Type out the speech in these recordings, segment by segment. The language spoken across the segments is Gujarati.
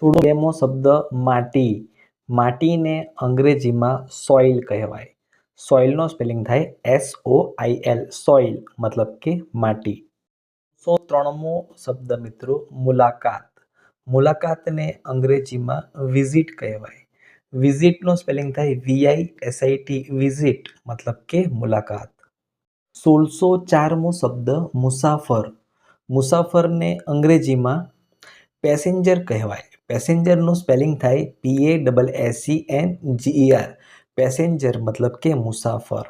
16મો શબ્દ માટી. માટીને અંગ્રેજીમાં સોઇલ કહેવાય. સોઇલનો સ્પેલિંગ થાય SOIL, સોઇલ મતલબ કે માટી. 103મો શબ્દ મિત્રો મુલાકાત. મુલાકાતને અંગ્રેજીમાં વિઝિટ કહેવાય. વિઝિટનો સ્પેલિંગ થાય VISIT, વિઝિટ મતલબ કે મુલાકાત. 1604મો શબ્દ મુસાફર. મુસાફરને અંગ્રેજીમાં પેસેન્જર કહેવાય. પેસેન્જરનું સ્પેલિંગ થાય PASSENGER, પેસેન્જર મતલબ કે મુસાફર.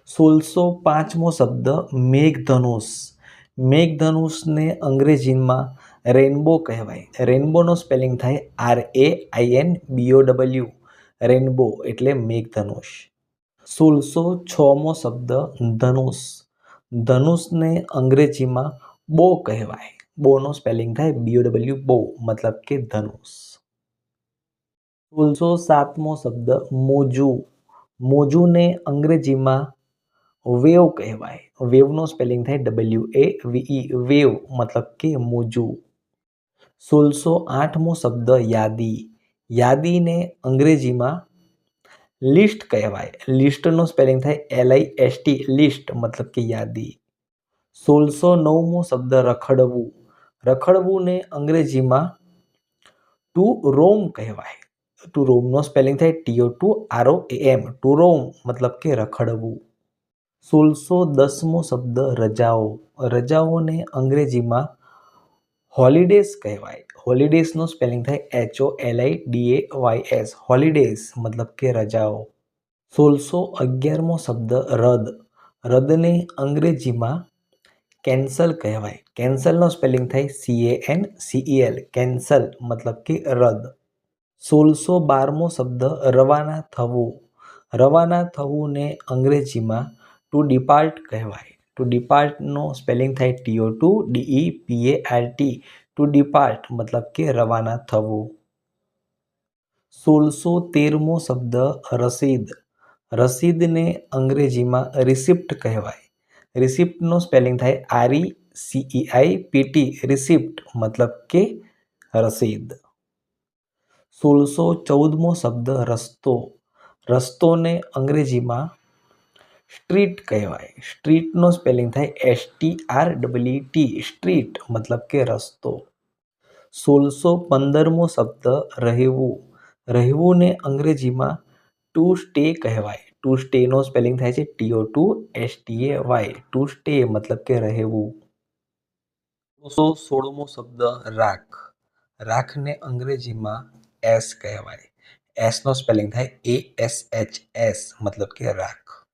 1605મો શબ્દ મેઘધનુષ. મેઘધનુષને અંગ્રેજીમાં રેનબો કહેવાય. રેનબોનો સ્પેલિંગ થાય RAINBOW, રેનબો એટલે મેઘધનુષ. 1606મો શબ્દ ધનુષ. ધનુષને અંગ્રેજીમાં બો કહેવાય. બોનો સ્પેલિંગ થાય BOW, બો મતલબ કે ધનુષ. 1607મો શબ્દ મોજું. મોજુને અંગ્રેજીમાં વેવ કહેવાય. વેવનો સ્પેલિંગ થાય WAVE, વેવ મતલબ કે મોજું. 1608મો શબ્દ યાદી. યાદીને અંગ્રેજીમાં લિસ્ટ કહેવાય. લિસ્ટનો સ્પેલિંગ થાય LIST, લિસ્ટ મતલબ કે યાદી. 1609મો શબ્દ રખડવું. રખડવુંને અંગ્રેજીમાં ટુ રોમ કહેવાય. ટુ રોમનો સ્પેલિંગ થાય TO2ROAM, ટુ રોમ મતલબ કે રખડવું. 1610મો શબ્દ રજાઓ. રજાઓને અંગ્રેજીમાં હોલિડેઝ કહેવાય. હોલિડેઝનો સ્પેલિંગ થાય HOLIDAYS, હોલિડેઝ મતલબ કે રજાઓ. 1611મો શબ્દ રદ. રદને અંગ્રેજીમાં કેન્સલ કહેવાય. કેન્સલનો સ્પેલિંગ થાય CANCEL, કેન્સલ મતલબ કે રદ. 1612મો શબ્દ રવાના થવું. રવાના થવુંને અંગ્રેજીમાં ટુ ડિપાર્ટ કહેવાય. ટુ ડિપાર્ટનો સ્પેલિંગ થાય TO2DEPART, ટુ ડિપાર્ટ મતલબ કે રવાના થવું. 1613મો શબ્દ રસીદ. રસીદને અંગ્રેજીમાં રિસિપ્ટ કહેવાય. રિસિપ્ટનો સ્પેલિંગ થાય RECEIPT, રિસિપ્ટ મતલબ કે રસીદ. 1614મો શબ્દ રસ્તો. રસ્તોને અંગ્રેજીમાં સ્ટ્રીટ કહેવાય. સ્ટ્રીટનો સ્પેલિંગ થાય STREET, સ્ટ્રીટ મતલબ કે રસ્તો. 1615મો શબ્દ રહેવું. રહેવુંને અંગ્રેજીમાં ટુ સ્ટે કહેવાય. ટુ સ્ટેનો સ્પેલિંગ થાય છે TO2STAY, ટુ સ્ટે મતલબ કે રહેવું. 1616મો શબ્દ રાખ. રાખને અંગ્રેજીમાં એસ કહેવાય. એસનો સ્પેલિંગ થાય ASHS મતલબ કે રાખ.